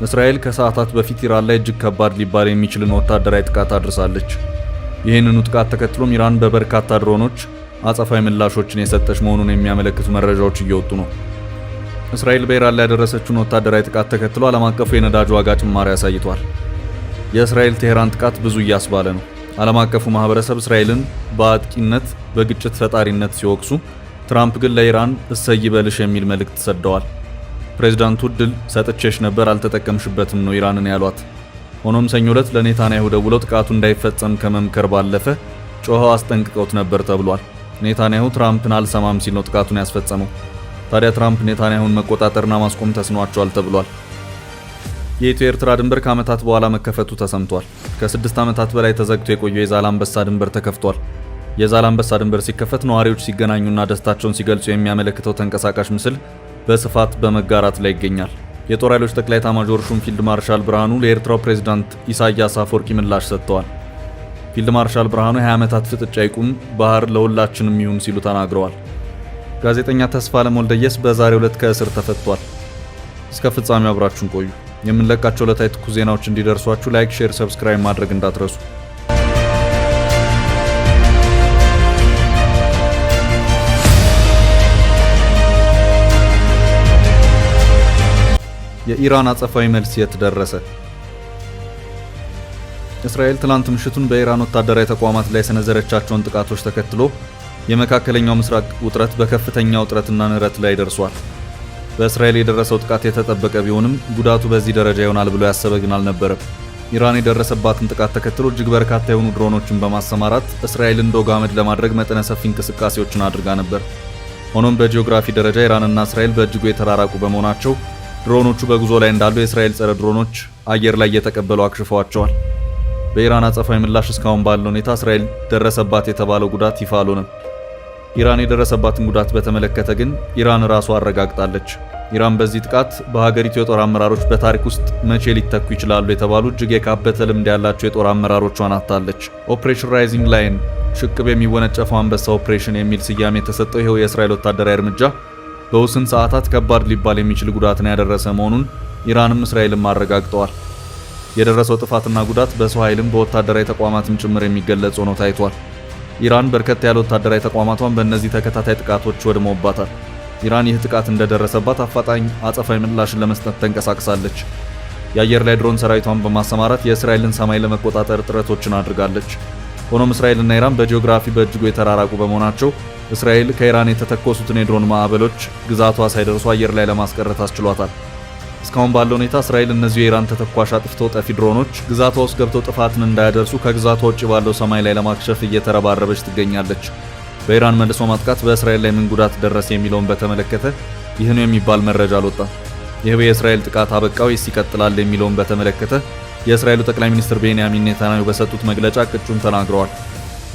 እስራኤል ከሰዓታት በፊት ኢራን ላይ እጅግ ከባድ ሊባል የሚችልን ወታደራዊ ጥቃት አድርሳለች። ይህንኑ ጥቃት ተከትሎም ኢራን በበርካታ ድሮኖች አጸፋዊ ምላሾችን የሰጠች መሆኑን የሚያመለክቱ መረጃዎች እየወጡ ነው። እስራኤል በኢራን ላይ ያደረሰችውን ወታደራዊ ጥቃት ተከትሎ ዓለም አቀፉ የነዳጅ ዋጋ ጭማሪ አሳይቷል። የእስራኤል ቴሄራን ጥቃት ብዙ እያስባለ ነው። ዓለም አቀፉ ማህበረሰብ እስራኤልን በአጥቂነት በግጭት ፈጣሪነት ሲወቅሱ፣ ትራምፕ ግን ለኢራን እሰይ በልሽ የሚል መልእክት ሰደዋል። ፕሬዝዳንቱ ድል ሰጥቼሽ ነበር አልተጠቀምሽበትም ነው ኢራንን ያሏት። ሆኖም ሰኞ ዕለት ለኔታንያሁ ደውለው ጥቃቱ እንዳይፈጸም ከመምከር ባለፈ ጮኸው አስጠንቅቀውት ነበር ተብሏል። ኔታንያሁ ትራምፕን አልሰማም ሲል ነው ጥቃቱን ያስፈጸመው። ታዲያ ትራምፕ ኔታንያሁን መቆጣጠርና ማስቆም ተስኗቸዋል ተብሏል። የኢትዮ ኤርትራ ድንበር ከዓመታት በኋላ መከፈቱ ተሰምቷል። ከ6 ዓመታት በላይ ተዘግቶ የቆየው የዛላምበሳ ድንበር ተከፍቷል። የዛላምበሳ ድንበር ሲከፈት ነዋሪዎች ሲገናኙና ደስታቸውን ሲገልጹ የሚያመለክተው ተንቀሳቃሽ ምስል በስፋት በመጋራት ላይ ይገኛል። የጦር ኃይሎች ጠቅላይ ኤታማዦር ሹም ፊልድ ማርሻል ብርሃኑ ለኤርትራው ፕሬዝዳንት ኢሳያስ አፈወርቂ ምላሽ ሰጥተዋል። ፊልድ ማርሻል ብርሃኑ የ20 ዓመታት ፍጥጫ ይቁም፣ ባህር ለሁላችንም ይሁን ሲሉ ተናግረዋል። ጋዜጠኛ ተስፋለም ወልደየስ በዛሬው ዕለት ከእስር ተፈቷል። እስከ ፍጻሜው አብራችሁን ቆዩ። የምንለቃቸው ዕለታዊ ትኩስ ዜናዎች እንዲደርሷችሁ ላይክ፣ ሼር፣ ሰብስክራይብ ማድረግ እንዳትረሱ። የኢራን አጸፋዊ መልስ የት ደረሰ? እስራኤል ትላንት ምሽቱን በኢራን ወታደራዊ ተቋማት ላይ የሰነዘረቻቸውን ጥቃቶች ተከትሎ የመካከለኛው ምስራቅ ውጥረት በከፍተኛ ውጥረትና ንረት ላይ ደርሷል። በእስራኤል የደረሰው ጥቃት የተጠበቀ ቢሆንም ጉዳቱ በዚህ ደረጃ ይሆናል ብሎ ያሰበ ግን አልነበረም። ኢራን የደረሰባትን ጥቃት ተከትሎ እጅግ በርካታ የሆኑ ድሮኖችን በማሰማራት እስራኤልን ዶግ አመድ ለማድረግ መጠነ ሰፊ እንቅስቃሴዎችን አድርጋ ነበር። ሆኖም በጂኦግራፊ ደረጃ ኢራንና እስራኤል በእጅጉ የተራራቁ በመሆናቸው ድሮኖቹ በጉዞ ላይ እንዳሉ የእስራኤል ጸረ ድሮኖች አየር ላይ እየተቀበሉ አክሽፈዋቸዋል። በኢራን አጸፋዊ ምላሽ እስካሁን ባለው ሁኔታ እስራኤል ደረሰባት የተባለው ጉዳት ይፋ አልሆነም። ኢራን የደረሰባትን ጉዳት በተመለከተ ግን ኢራን ራሷ አረጋግጣለች። ኢራን በዚህ ጥቃት በሀገሪቱ የጦር አመራሮች በታሪክ ውስጥ መቼ ሊተኩ ይችላሉ የተባሉ እጅግ የካበተ ልምድ ያላቸው የጦር አመራሮቿን አጥታለች። ኦፕሬሽን ራይዚንግ ላይን ሽቅብ የሚወነጨፈው አንበሳ ኦፕሬሽን የሚል ስያሜ የተሰጠው ይኸው የእስራኤል ወታደራዊ እርምጃ በውስን ሰዓታት ከባድ ሊባል የሚችል ጉዳትን ያደረሰ መሆኑን ኢራንም እስራኤልም አረጋግጠዋል። የደረሰው ጥፋትና ጉዳት በሰው ኃይልም በወታደራዊ ተቋማትም ጭምር የሚገለጽ ሆኖ ታይቷል። ኢራን በርከት ያለ ወታደራዊ ተቋማቷን በእነዚህ ተከታታይ ጥቃቶች ወድመውባታል። ኢራን ይህ ጥቃት እንደደረሰባት አፋጣኝ አጸፋዊ ምላሽን ለመስጠት ተንቀሳቅሳለች። የአየር ላይ ድሮን ሰራዊቷን በማሰማራት የእስራኤልን ሰማይ ለመቆጣጠር ጥረቶችን አድርጋለች። ሆኖም እስራኤልና ኢራን በጂኦግራፊ በእጅጉ የተራራቁ በመሆናቸው እስራኤል ከኢራን የተተኮሱትን የድሮን ማዕበሎች ግዛቷ ሳይደርሱ አየር ላይ ለማስቀረት አስችሏታል። እስካሁን ባለው ሁኔታ እስራኤል እነዚሁ የኢራን ተተኳሽ አጥፍቶ ጠፊ ድሮኖች ግዛቷ ውስጥ ገብተው ጥፋትን እንዳያደርሱ ከግዛቷ ውጭ ባለው ሰማይ ላይ ለማክሸፍ እየተረባረበች ትገኛለች። በኢራን መልሶ ማጥቃት በእስራኤል ላይ ምን ጉዳት ደረሰ የሚለውን በተመለከተ ይህ ነው የሚባል መረጃ አልወጣም። ይህ የእስራኤል ጥቃት አበቃ ወይስ ይቀጥላል የሚለውን በተመለከተ የእስራኤሉ ጠቅላይ ሚኒስትር ቤንያሚን ኔታንያሁ በሰጡት መግለጫ ቅጩን ተናግረዋል።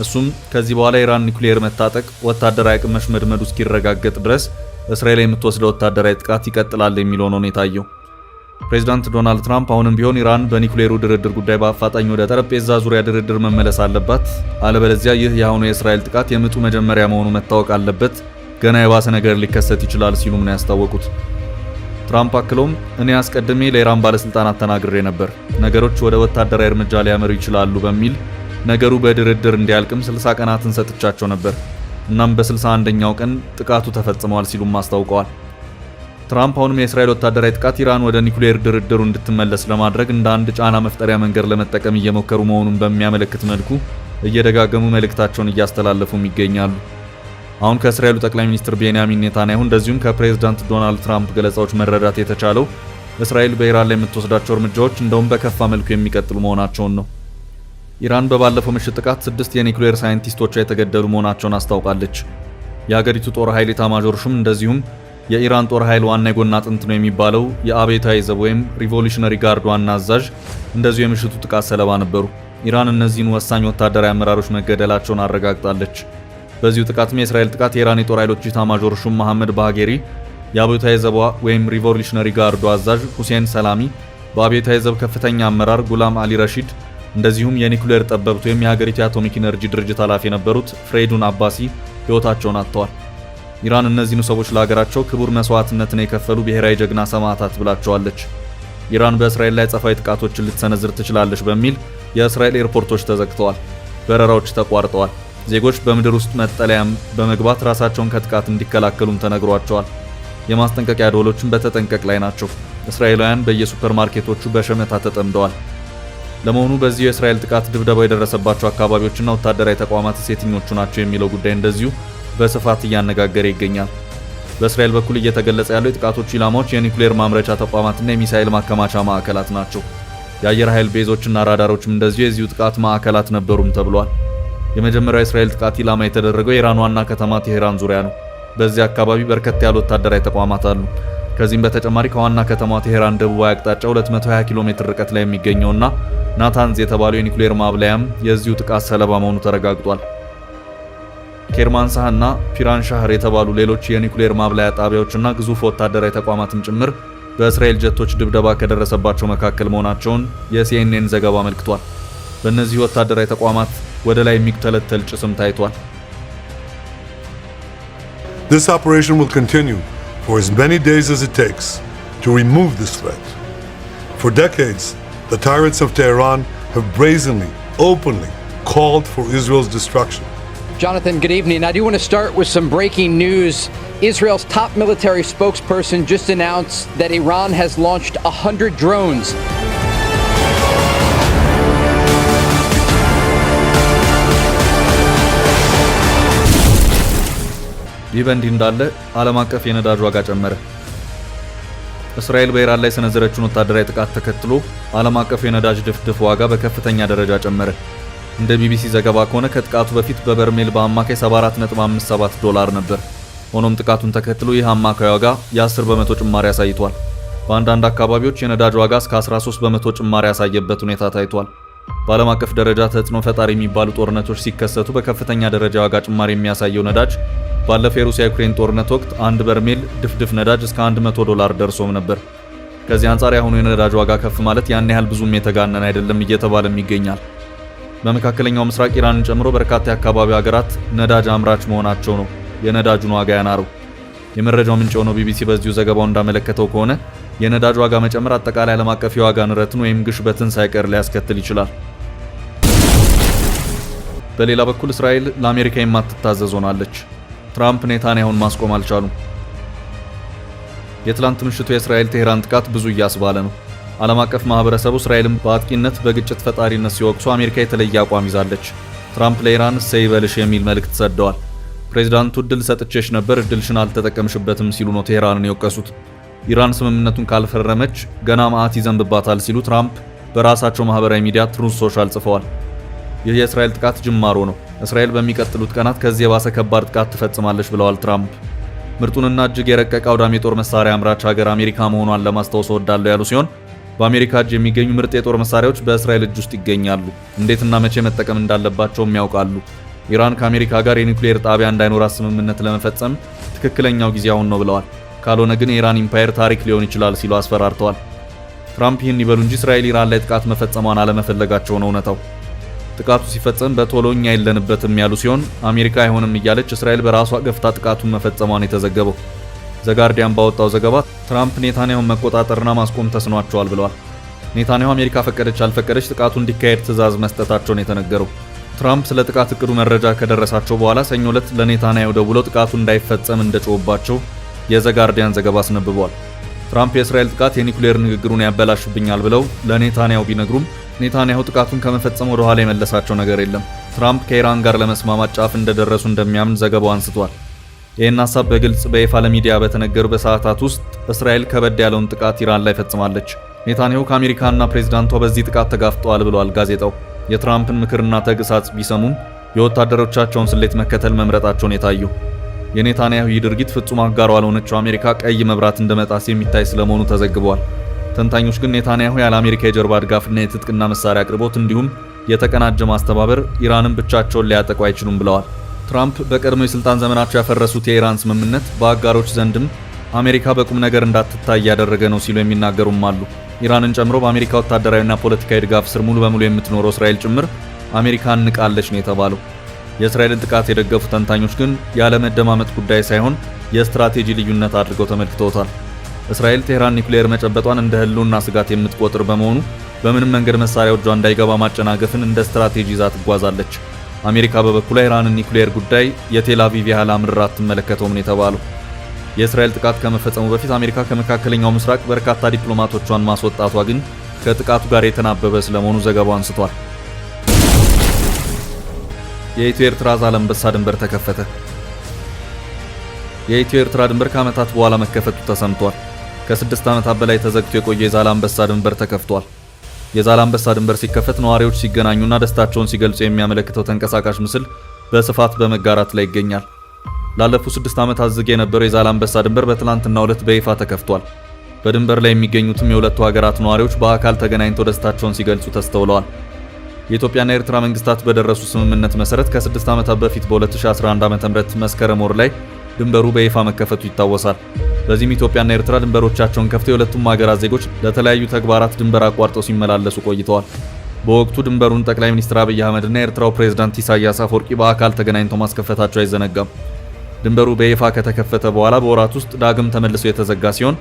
እሱም ከዚህ በኋላ ኢራን ኒውክሌር መታጠቅ ወታደራዊ አቅም መሽመድመዱ እስኪረጋገጥ ድረስ እስራኤል የምትወስደው ወታደራዊ ጥቃት ይቀጥላል የሚለው ነው የታየው። ፕሬዚዳንት ዶናልድ ትራምፕ አሁንም ቢሆን ኢራን በኒውክሌሩ ድርድር ጉዳይ በአፋጣኝ ወደ ጠረጴዛ ዙሪያ ድርድር መመለስ አለባት፣ አለበለዚያ ይህ የአሁኑ የእስራኤል ጥቃት የምጡ መጀመሪያ መሆኑ መታወቅ አለበት፣ ገና የባሰ ነገር ሊከሰት ይችላል ሲሉም ነው ያስታወቁት። ትራምፕ አክለውም እኔ አስቀድሜ ለኢራን ባለስልጣናት ተናግሬ ነበር፣ ነገሮች ወደ ወታደራዊ እርምጃ ሊያመሩ ይችላሉ በሚል ነገሩ በድርድር እንዲያልቅም 60 ቀናትን ሰጥቻቸው ነበር። እናም በ61ኛው ቀን ጥቃቱ ተፈጽሟል ሲሉም አስታውቀዋል። ትራምፕ አሁንም የእስራኤል ወታደራዊ ጥቃት ኢራን ወደ ኒውክሌር ድርድሩ እንድትመለስ ለማድረግ እንደ አንድ ጫና መፍጠሪያ መንገድ ለመጠቀም እየሞከሩ መሆኑን በሚያመለክት መልኩ እየደጋገሙ መልእክታቸውን እያስተላለፉም ይገኛሉ። አሁን ከእስራኤሉ ጠቅላይ ሚኒስትር ቤንያሚን ኔታንያሁ እንደዚሁም ከፕሬዝዳንት ዶናልድ ትራምፕ ገለጻዎች መረዳት የተቻለው እስራኤል በኢራን ላይ የምትወስዳቸው እርምጃዎች እንደውም በከፋ መልኩ የሚቀጥሉ መሆናቸውን ነው። ኢራን በባለፈው ምሽት ጥቃት 6 የኒውክሌር ሳይንቲስቶቿ የተገደሉ መሆናቸውን አስታውቃለች። የሀገሪቱ ጦር ኃይል ኤታማዦር ሹም እንደዚሁም የኢራን ጦር ኃይል ዋና የጎን አጥንት ነው የሚባለው የአብዮታዊ ዘብ ወይም ሪቮሉሽነሪ ጋርድ ዋና አዛዥ እንደዚሁ የምሽቱ ጥቃት ሰለባ ነበሩ። ኢራን እነዚህን ወሳኝ ወታደራዊ አመራሮች መገደላቸውን አረጋግጣለች። በዚሁ ጥቃትም የእስራኤል ጥቃት የኢራን የጦር ኃይሎች ኤታማዦር ሹም መሐመድ ባጌሪ፣ የአብዮታዊ ዘብ ወይም ሪቮሉሽነሪ ጋርዱ አዛዥ ሁሴን ሰላሚ፣ በአብዮታዊ ዘብ ከፍተኛ አመራር ጉላም አሊ ረሺድ እንደዚሁም የኒኩሌር ጠበብት ወይም የሀገሪቱ የአቶሚክ ኢነርጂ ድርጅት ኃላፊ የነበሩት ፍሬዱን አባሲ ሕይወታቸውን አጥተዋል። ኢራን እነዚህኑ ሰዎች ለሀገራቸው ክቡር መስዋዕትነትን የከፈሉ ብሔራዊ ጀግና ሰማዕታት ብላቸዋለች። ኢራን በእስራኤል ላይ አጸፋዊ ጥቃቶችን ልትሰነዝር ትችላለች በሚል የእስራኤል ኤርፖርቶች ተዘግተዋል፣ በረራዎች ተቋርጠዋል። ዜጎች በምድር ውስጥ መጠለያም በመግባት ራሳቸውን ከጥቃት እንዲከላከሉም ተነግሯቸዋል። የማስጠንቀቂያ ደወሎችን በተጠንቀቅ ላይ ናቸው። እስራኤላውያን በየሱፐርማርኬቶቹ በሸመታ ተጠምደዋል። ለመሆኑ በዚህ የእስራኤል ጥቃት ድብደባው የደረሰባቸው አካባቢዎችና ወታደራዊ ተቋማት የትኞቹ ናቸው የሚለው ጉዳይ እንደዚሁ በስፋት እያነጋገረ ይገኛል። በእስራኤል በኩል እየተገለጸ ያለው የጥቃቶቹ ኢላማዎች የኒውክሌር ማምረቻ ተቋማትና የሚሳኤል ማከማቻ ማዕከላት ናቸው። የአየር ኃይል ቤዞችና ራዳሮችም እንደዚሁ የዚሁ ጥቃት ማዕከላት ነበሩም ተብሏል። የመጀመሪያው የእስራኤል ጥቃት ኢላማ የተደረገው የኢራን ዋና ከተማ ቴሄራን ዙሪያ ነው። በዚህ አካባቢ በርከት ያሉ ወታደራዊ ተቋማት አሉ። ከዚህም በተጨማሪ ከዋና ከተማ ቴሄራን ደቡባዊ አቅጣጫ 220 ኪሎ ሜትር ርቀት ላይ የሚገኘውና ናታንዝ የተባለው የኒውክሌር ማብለያም የዚሁ ጥቃት ሰለባ መሆኑ ተረጋግጧል። ኬርማንሳህ እና ፒራንሻህር የተባሉ ሌሎች የኒውክሌር ማብለያ ጣቢያዎችና ግዙፍ ወታደራዊ ተቋማትም ጭምር በእስራኤል ጀቶች ድብደባ ከደረሰባቸው መካከል መሆናቸውን የሲኤንኤን ዘገባ አመልክቷል። በእነዚህ ወታደራዊ ተቋማት ወደ ላይ የሚተለተል ጭስም ታይቷል። This operation will continue for as many days as it takes to remove this threat. For decades, the tyrants of Tehran have brazenly, openly called for Israel's destruction. Jonathan, good evening. I do want to start with some breaking news. Israel's top military spokesperson just announced that Iran has launched 100 drones. ይህ በእንዲህ እንዳለ ዓለም አቀፍ የነዳጅ ዋጋ ጨመረ። እስራኤል በኢራን ላይ የሰነዘረችውን ወታደራዊ ጥቃት ተከትሎ ዓለም አቀፍ የነዳጅ ድፍድፍ ዋጋ በከፍተኛ ደረጃ ጨመረ። እንደ ቢቢሲ ዘገባ ከሆነ ከጥቃቱ በፊት በበርሜል በአማካይ $74.57 ነበር። ሆኖም ጥቃቱን ተከትሎ ይህ አማካይ ዋጋ የ10 በመቶ ጭማሪ አሳይቷል። በአንዳንድ አካባቢዎች የነዳጅ ዋጋ እስከ 13 በመቶ ጭማሪ ያሳየበት ሁኔታ ታይቷል። በዓለም አቀፍ ደረጃ ተጽዕኖ ፈጣሪ የሚባሉ ጦርነቶች ሲከሰቱ በከፍተኛ ደረጃ ዋጋ ጭማሪ የሚያሳየው ነዳጅ ባለፈው የሩሲያ ዩክሬን ጦርነት ወቅት አንድ በርሜል ድፍድፍ ነዳጅ እስከ $100 ደርሶም ነበር። ከዚህ አንጻር ያሁኑ የነዳጅ ዋጋ ከፍ ማለት ያን ያህል ብዙም የተጋነነ አይደለም እየተባለም ይገኛል። በመካከለኛው ምስራቅ ኢራንን ጨምሮ በርካታ የአካባቢው ሀገራት ነዳጅ አምራች መሆናቸው ነው የነዳጁን ዋጋ ያናረው። የመረጃው ምንጭ የሆነው ቢቢሲ በዚሁ ዘገባው እንዳመለከተው ከሆነ የነዳጅ ዋጋ መጨመር አጠቃላይ ዓለም አቀፍ የዋጋ ንረትን ወይም ግሽበትን ሳይቀር ሊያስከትል ይችላል። በሌላ በኩል እስራኤል ለአሜሪካ የማትታዘዝ ሆናለች። ትራምፕ ኔታንያሁን ማስቆም አልቻሉም። የትላንት ምሽቱ የእስራኤል ቴሄራን ጥቃት ብዙ እያስባለ ነው። ዓለም አቀፍ ማህበረሰቡ እስራኤልን በአጥቂነት በግጭት ፈጣሪነት ሲወቅሱ አሜሪካ የተለየ አቋም ይዛለች። ትራምፕ ለኢራን እሰይ ይበልሽ የሚል መልእክት ሰደዋል። ፕሬዚዳንቱ እድል ሰጥቼሽ ነበር፣ እድልሽን አልተጠቀምሽበትም ሲሉ ነው ቴሄራንን የወቀሱት። ኢራን ስምምነቱን ካልፈረመች ገና መዓት ይዘንብባታል ሲሉ ትራምፕ በራሳቸው ማህበራዊ ሚዲያ ትሩዝ ሶሻል ጽፈዋል። ይህ የእስራኤል ጥቃት ጅማሮ ነው። እስራኤል በሚቀጥሉት ቀናት ከዚህ የባሰ ከባድ ጥቃት ትፈጽማለች ብለዋል ትራምፕ። ምርጡንና እጅግ የረቀቀ አውዳሚ የጦር መሳሪያ አምራች ሀገር አሜሪካ መሆኗን ለማስታወስ እወዳለሁ ያሉ ሲሆን በአሜሪካ እጅ የሚገኙ ምርጥ የጦር መሳሪያዎች በእስራኤል እጅ ውስጥ ይገኛሉ። እንዴትና መቼ መጠቀም እንዳለባቸውም ያውቃሉ። ኢራን ከአሜሪካ ጋር የኒውክሌር ጣቢያ እንዳይኖራት ስምምነት ለመፈጸም ትክክለኛው ጊዜ አሁን ነው ብለዋል። ካልሆነ ግን የኢራን ኢምፓየር ታሪክ ሊሆን ይችላል ሲሉ አስፈራርተዋል። ትራምፕ ይህን ይበሉ እንጂ እስራኤል ኢራን ላይ ጥቃት መፈጸሟን አለመፈለጋቸው ነው እውነታው። ጥቃቱ ሲፈጸም በቶሎ እኛ የለንበትም ያሉ ሲሆን አሜሪካ አይሆንም እያለች እስራኤል በራሷ ገፍታ ጥቃቱን መፈጸሟን የተዘገበው። ዘጋርዲያን ባወጣው ዘገባ ትራምፕ ኔታንያሁን መቆጣጠርና ማስቆም ተስኗቸዋል ብለዋል። ኔታንያሁ አሜሪካ ፈቀደች አልፈቀደች ጥቃቱ እንዲካሄድ ትዕዛዝ መስጠታቸውን የተነገረው። ትራምፕ ስለ ጥቃት እቅዱ መረጃ ከደረሳቸው በኋላ ሰኞ ዕለት ለኔታንያሁ ደውለው ጥቃቱ እንዳይፈጸም እንደጮህባቸው የዘጋርዲያን ዘገባ አስነብቧል። ትራምፕ የእስራኤል ጥቃት የኒውክሌር ንግግሩን ያበላሽብኛል ብለው ለኔታንያሁ ቢነግሩም ኔታንያሁ ጥቃቱን ከመፈጸም ወደ ኋላ የመለሳቸው ነገር የለም። ትራምፕ ከኢራን ጋር ለመስማማት ጫፍ እንደደረሱ እንደሚያምን ዘገባው አንስቷል። ይህን ሀሳብ በግልጽ በይፋ ለሚዲያ በተነገሩ በሰዓታት ውስጥ እስራኤል ከበድ ያለውን ጥቃት ኢራን ላይ ፈጽማለች። ኔታንያሁ ከአሜሪካና ፕሬዝዳንቷ በዚህ ጥቃት ተጋፍጠዋል ብለዋል ጋዜጣው። የትራምፕን ምክርና ተግሳጽ ቢሰሙም የወታደሮቻቸውን ስሌት መከተል መምረጣቸውን የታየው የኔታንያሁ ይህ ድርጊት ፍጹም አጋሯ ለሆነችው አሜሪካ ቀይ መብራት እንደመጣስ የሚታይ ስለመሆኑ ተዘግቧል። ተንታኞች ግን ኔታንያሁ ያለ አሜሪካ የጀርባ ድጋፍና የትጥቅና መሳሪያ አቅርቦት እንዲሁም የተቀናጀ ማስተባበር ኢራንን ብቻቸውን ሊያጠቁ አይችሉም ብለዋል። ትራምፕ በቀድሞ የስልጣን ዘመናቸው ያፈረሱት የኢራን ስምምነት በአጋሮች ዘንድም አሜሪካ በቁም ነገር እንዳትታይ ያደረገ ነው ሲሉ የሚናገሩም አሉ። ኢራንን ጨምሮ በአሜሪካ ወታደራዊና ፖለቲካዊ ድጋፍ ስር ሙሉ በሙሉ የምትኖረው እስራኤል ጭምር አሜሪካን ንቃለች ነው የተባለው። የእስራኤልን ጥቃት የደገፉ ተንታኞች ግን ያለመደማመጥ ጉዳይ ሳይሆን የስትራቴጂ ልዩነት አድርገው ተመልክተውታል። እስራኤል ቴህራን ኒውክሌር መጨበጧን እንደ ህልውና ስጋት የምትቆጥር በመሆኑ በምንም መንገድ መሳሪያው እጇ እንዳይገባ ማጨናገፍን እንደ ስትራቴጂ ይዛ ትጓዛለች። አሜሪካ በበኩሏ ኢራንን ኒውክሌር ጉዳይ የቴል አቪቭ ያህል አምርራ አትመለከተውም የተባለው። የእስራኤል ጥቃት ከመፈጸሙ በፊት አሜሪካ ከመካከለኛው ምስራቅ በርካታ ዲፕሎማቶቿን ማስወጣቷ ግን ከጥቃቱ ጋር የተናበበ ስለመሆኑ ዘገባው አንስቷል። የኢትዮ ኤርትራ ዛላንበሳ ድንበር ተከፈተ። የኢትዮ ኤርትራ ድንበር ከዓመታት በኋላ መከፈቱ ተሰምቷል። ከ6 ዓመታት በላይ ተዘግቶ የቆየ የዛላንበሳ ድንበር ተከፍቷል። የዛላንበሳ ድንበር ሲከፈት ነዋሪዎች ሲገናኙና ደስታቸውን ሲገልጹ የሚያመለክተው ተንቀሳቃሽ ምስል በስፋት በመጋራት ላይ ይገኛል። ላለፉት 6 ዓመታት ዝግ የነበረው የዛላንበሳ ድንበር በትላንትናው ዕለት በይፋ ተከፍቷል። በድንበር ላይ የሚገኙትም የሁለቱ ሀገራት ነዋሪዎች በአካል ተገናኝተው ደስታቸውን ሲገልጹ ተስተውለዋል። የኢትዮጵያና የኤርትራ መንግስታት በደረሱ ስምምነት መሰረት ከ6 ዓመታት በፊት በ2011 ዓ.ም መስከረም ወር ላይ ድንበሩ በይፋ መከፈቱ ይታወሳል። በዚህም ኢትዮጵያና ኤርትራ ድንበሮቻቸውን ከፍተው የሁለቱም ሀገራት ዜጎች ለተለያዩ ተግባራት ድንበር አቋርጠው ሲመላለሱ ቆይተዋል። በወቅቱ ድንበሩን ጠቅላይ ሚኒስትር አብይ አህመድና የኤርትራው ፕሬዝዳንት ኢሳያስ አፈወርቂ በአካል ተገናኝተው ማስከፈታቸው አይዘነጋም። ድንበሩ በይፋ ከተከፈተ በኋላ በወራት ውስጥ ዳግም ተመልሶ የተዘጋ ሲሆን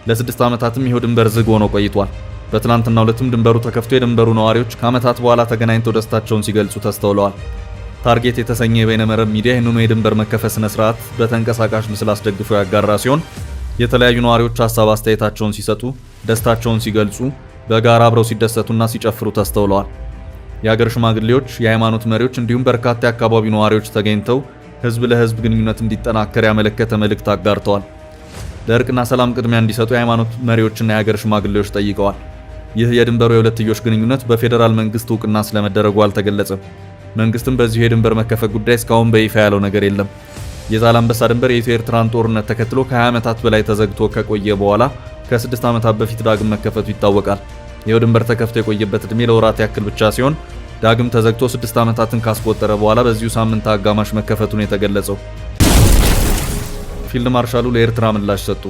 ለ6 ዓመታትም ይኸው ድንበር ዝግ ሆኖ ቆይቷል። በትናንትናው ዕለትም ድንበሩ ተከፍቶ የድንበሩ ነዋሪዎች ከዓመታት በኋላ ተገናኝተው ደስታቸውን ሲገልጹ ተስተውለዋል። ታርጌት የተሰኘ የበይነመረብ ሚዲያ ይህንኑ የድንበር መከፈት ስነ ስርዓት በተንቀሳቃሽ ምስል አስደግፎ ያጋራ ሲሆን የተለያዩ ነዋሪዎች ሀሳብ አስተያየታቸውን ሲሰጡ፣ ደስታቸውን ሲገልጹ፣ በጋራ አብረው ሲደሰቱና ሲጨፍሩ ተስተውለዋል። የሀገር ሽማግሌዎች፣ የሃይማኖት መሪዎች እንዲሁም በርካታ የአካባቢው ነዋሪዎች ተገኝተው ህዝብ ለህዝብ ግንኙነት እንዲጠናከር ያመለከተ መልእክት አጋርተዋል። ለእርቅና ሰላም ቅድሚያ እንዲሰጡ የሃይማኖት መሪዎችና የሀገር ሽማግሌዎች ጠይቀዋል። ይህ የድንበሩ የሁለትዮሽ ግንኙነት በፌዴራል መንግስት እውቅና ስለመደረጉ አልተገለጸም። መንግስትም በዚሁ የድንበር መከፈት ጉዳይ እስካሁን በይፋ ያለው ነገር የለም። የዛላንበሳ ድንበር የኢትዮ ኤርትራን ጦርነት ተከትሎ ከ20 ዓመታት በላይ ተዘግቶ ከቆየ በኋላ ከ6 ዓመታት በፊት ዳግም መከፈቱ ይታወቃል። ይኸው ድንበር ተከፍቶ የቆየበት ዕድሜ ለወራት ያክል ብቻ ሲሆን ዳግም ተዘግቶ 6 ዓመታትን ካስቆጠረ በኋላ በዚሁ ሳምንት አጋማሽ መከፈቱን የተገለጸው። ፊልድ ማርሻሉ ለኤርትራ ምላሽ ሰጡ።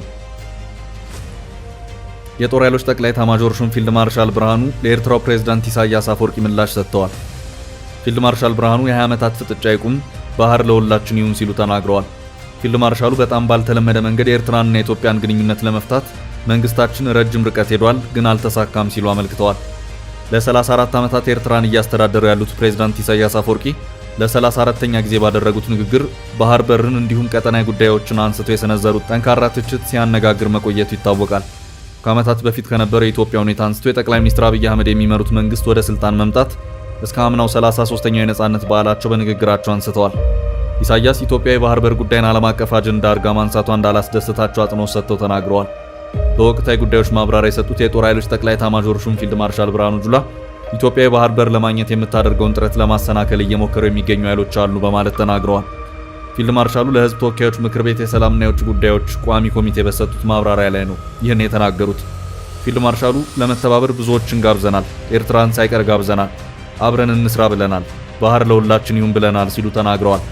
የጦር ኃይሎች ጠቅላይ ኤታማዦር ሹም ፊልድ ማርሻል ብርሃኑ ለኤርትራው ፕሬዝዳንት ኢሳያስ አፈወርቂ ምላሽ ሰጥተዋል። ፊልድ ማርሻል ብርሃኑ የ20 ዓመታት ፍጥጫ ይቁም፣ ባህር ለሁላችን ይሁን ሲሉ ተናግረዋል። ፊልድ ማርሻሉ በጣም ባልተለመደ መንገድ የኤርትራንና የኢትዮጵያን ግንኙነት ለመፍታት መንግስታችን ረጅም ርቀት ሄዷል፣ ግን አልተሳካም ሲሉ አመልክተዋል። ለ34 ዓመታት ኤርትራን እያስተዳደሩ ያሉት ፕሬዝዳንት ኢሳያስ አፈወርቂ ለ34ኛ ጊዜ ባደረጉት ንግግር ባህር በርን እንዲሁም ቀጠናዊ ጉዳዮችን አንስተው የሰነዘሩት ጠንካራ ትችት ሲያነጋግር መቆየቱ ይታወቃል። ከዓመታት በፊት ከነበረው የኢትዮጵያ ሁኔታ አንስቶ የጠቅላይ ሚኒስትር አብይ አህመድ የሚመሩት መንግስት ወደ ስልጣን መምጣት እስከ አምናው 33ኛው የነጻነት በዓላቸው በንግግራቸው አንስተዋል። ኢሳያስ ኢትዮጵያ የባህር በር ጉዳይን ዓለም አቀፍ አጀንዳ አድርጋ ማንሳቷ እንዳላስደሰታቸው አጽንኦት ሰጥተው ተናግረዋል። በወቅታዊ ጉዳዮች ማብራሪያ የሰጡት የጦር ኃይሎች ጠቅላይ ኤታማዦር ሹም ፊልድ ማርሻል ብርሃኑ ጁላ ኢትዮጵያ የባህር በር ለማግኘት የምታደርገውን ጥረት ለማሰናከል እየሞከሩ የሚገኙ ኃይሎች አሉ በማለት ተናግረዋል። ፊልድ ማርሻሉ ለህዝብ ተወካዮች ምክር ቤት የሰላምና የውጭ ጉዳዮች ቋሚ ኮሚቴ በሰጡት ማብራሪያ ላይ ነው ይህን የተናገሩት። ፊልድ ማርሻሉ ለመተባበር ብዙዎችን ጋብዘናል፣ ኤርትራን ሳይቀር ጋብዘናል፣ አብረን እንስራ ብለናል፣ ባህር ለሁላችን ይሁን ብለናል ሲሉ ተናግረዋል።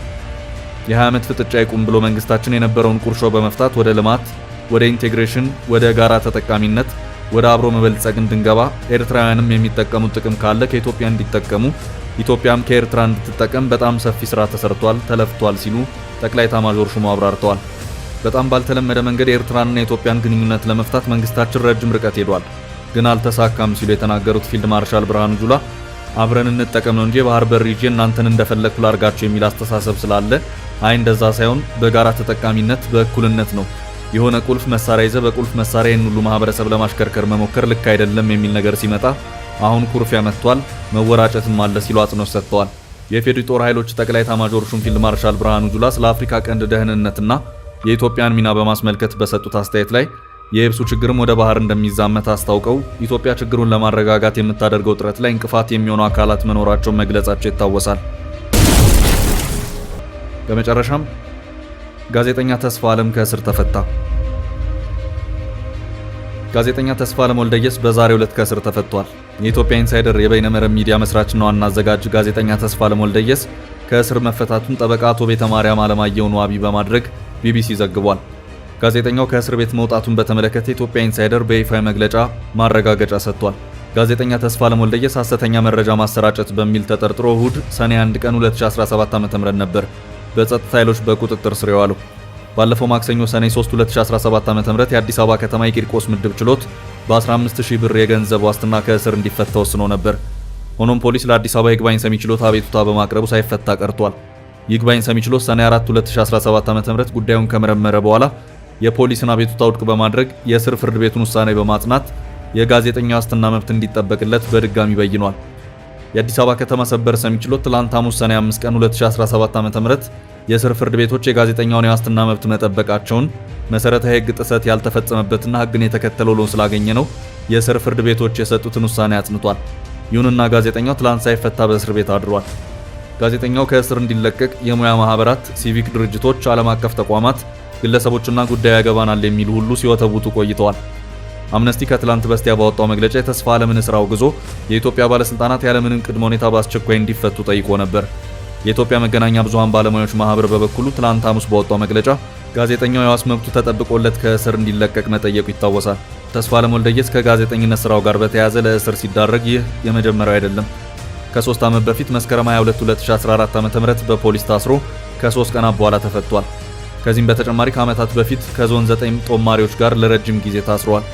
የ20 ዓመት ፍጥጫ ይቁም ብሎ መንግስታችን የነበረውን ቁርሾ በመፍታት ወደ ልማት፣ ወደ ኢንቴግሬሽን፣ ወደ ጋራ ተጠቃሚነት፣ ወደ አብሮ መበልጸግ እንድንገባ ኤርትራውያንም የሚጠቀሙት ጥቅም ካለ ከኢትዮጵያ እንዲጠቀሙ ኢትዮጵያም ከኤርትራ እንድትጠቀም በጣም ሰፊ ስራ ተሰርቷል፣ ተለፍቷል ሲሉ ጠቅላይ ኤታማዦር ሹሙ አብራርተዋል። በጣም ባልተለመደ መንገድ የኤርትራንና የኢትዮጵያን ግንኙነት ለመፍታት መንግስታችን ረጅም ርቀት ሄዷል፣ ግን አልተሳካም ሲሉ የተናገሩት ፊልድ ማርሻል ብርሃኑ ጁላ አብረን እንጠቀም ነው እንጂ የባህር በር ይዤ እናንተን እንደፈለግኩ ላርጋቸው የሚል አስተሳሰብ ስላለ አይ እንደዛ ሳይሆን በጋራ ተጠቃሚነት በእኩልነት ነው። የሆነ ቁልፍ መሳሪያ ይዘ በቁልፍ መሳሪያ ይህን ሁሉ ማህበረሰብ ለማሽከርከር መሞከር ልክ አይደለም የሚል ነገር ሲመጣ አሁን ኩርፊያ መጥቷል፣ መወራጨትም አለ ሲሉ አጽንኦት ሰጥተዋል። የፌዴራል ጦር ኃይሎች ጠቅላይ ኤታማዦር ሹም ፊልድ ማርሻል ብርሃኑ ጁላ ስለ አፍሪካ ቀንድ ደህንነትና የኢትዮጵያን ሚና በማስመልከት በሰጡት አስተያየት ላይ የየብሱ ችግርም ወደ ባህር እንደሚዛመት አስታውቀው ኢትዮጵያ ችግሩን ለማረጋጋት የምታደርገው ጥረት ላይ እንቅፋት የሚሆኑ አካላት መኖራቸውን መግለጻቸው ይታወሳል። በመጨረሻም ጋዜጠኛ ተስፋለም ከእስር ተፈታ። ጋዜጠኛ ተስፋለም ወልደየስ በዛሬው ዕለት ከእስር ተፈቷል። የኢትዮጵያ ኢንሳይደር የበይነመረብ ሚዲያ መስራችና ዋና አዘጋጅ ጋዜጠኛ ተስፋለም ወልደየስ ከእስር መፈታቱን ጠበቃ አቶ ቤተማርያም አለማየሁን ዋቢ በማድረግ ቢቢሲ ዘግቧል። ጋዜጠኛው ከእስር ቤት መውጣቱን በተመለከተ የኢትዮጵያ ኢንሳይደር በይፋዊ መግለጫ ማረጋገጫ ሰጥቷል። ጋዜጠኛ ተስፋለም ወልደየስ ሐሰተኛ መረጃ ማሰራጨት በሚል ተጠርጥሮ እሁድ ሰኔ 1 ቀን 2017 ዓ.ም ነበር በጸጥታ ኃይሎች በቁጥጥር ስር የዋለው። ባለፈው ማክሰኞ ሰኔ 3 2017 ዓ.ም የአዲስ አበባ ከተማ የቂርቆስ ምድብ ችሎት በ15000 ብር የገንዘብ ዋስትና ከእስር እንዲፈታ ወስኖ ነበር። ሆኖም ፖሊስ ለአዲስ አበባ ይግባኝ ሰሚ ችሎት አቤቱታ በማቅረቡ ሳይፈታ ቀርቷል። ይግባኝ ሰሚ ችሎት ሰኔ 4 2017 ዓ.ም ጉዳዩን ከመረመረ በኋላ የፖሊስን አቤቱታ ውድቅ በማድረግ የእስር ፍርድ ቤቱን ውሳኔ በማጽናት የጋዜጠኛ ዋስትና መብት እንዲጠበቅለት በድጋሚ በይኗል። የአዲስ አበባ ከተማ ሰበር ሰሚ ችሎት ትላንት ሐሙስ ሰኔ 5 ቀን 2017 ዓ.ም የእስር ፍርድ ቤቶች የጋዜጠኛውን የዋስትና መብት መጠበቃቸውን መሰረታዊ ሕግ ጥሰት ያልተፈጸመበትና ሕግን የተከተለ ሆኖ ስላገኘ ነው የእስር ፍርድ ቤቶች የሰጡትን ውሳኔ አጽንቷል። ይሁንና ጋዜጠኛው ትላንት ሳይፈታ በእስር ቤት አድሯል። ጋዜጠኛው ከእስር እንዲለቀቅ የሙያ ማህበራት፣ ሲቪክ ድርጅቶች፣ ዓለም አቀፍ ተቋማት፣ ግለሰቦችና ጉዳዩ ያገባናል የሚሉ ሁሉ ሲወተውቱ ቆይተዋል። አምነስቲ ከትላንት በስቲያ ባወጣው መግለጫ የተስፋ ዓለምን እስር አውግዞ የኢትዮጵያ ባለስልጣናት ያለምንም ቅድመ ሁኔታ በአስቸኳይ እንዲፈቱ ጠይቆ ነበር። የኢትዮጵያ መገናኛ ብዙሃን ባለሙያዎች ማህበር በበኩሉ ትላንት ሐሙስ ባወጣው መግለጫ ጋዜጠኛው የዋስ መብቱ ተጠብቆለት ከእስር እንዲለቀቅ መጠየቁ ይታወሳል። ተስፋ ዓለም ወልደየስ ከጋዜጠኝነት ስራው ጋር በተያያዘ ለእስር ሲዳረግ ይህ የመጀመሪያው አይደለም። ከ3 ዓመት በፊት መስከረም 22 2014 ዓ.ም በፖሊስ ታስሮ ከ3 ቀናት በኋላ ተፈቷል። ከዚህም በተጨማሪ ከዓመታት በፊት ከዞን 9 ጦማሪዎች ጋር ለረጅም ጊዜ ታስሯል።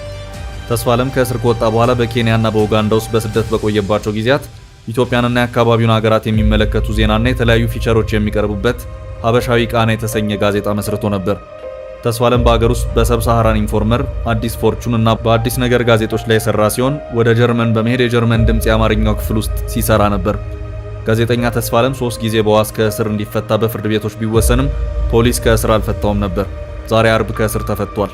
ተስፋ ዓለም ከእስር ከወጣ በኋላ በኬንያና በኡጋንዳ ውስጥ በስደት በቆየባቸው ጊዜያት ኢትዮጵያንና የአካባቢውን ሀገራት የሚመለከቱ ዜናና የተለያዩ ፊቸሮች የሚቀርቡበት ሀበሻዊ ቃና የተሰኘ ጋዜጣ መስርቶ ነበር። ተስፋ ዓለም በሀገር ውስጥ በሰብሳሃራን ኢንፎርመር፣ አዲስ ፎርቹን እና በአዲስ ነገር ጋዜጦች ላይ የሰራ ሲሆን ወደ ጀርመን በመሄድ የጀርመን ድምፅ የአማርኛው ክፍል ውስጥ ሲሰራ ነበር። ጋዜጠኛ ተስፋ ዓለም 3 ጊዜ በዋስ ከእስር እንዲፈታ በፍርድ ቤቶች ቢወሰንም ፖሊስ ከእስር አልፈታውም ነበር። ዛሬ አርብ ከእስር ተፈቷል።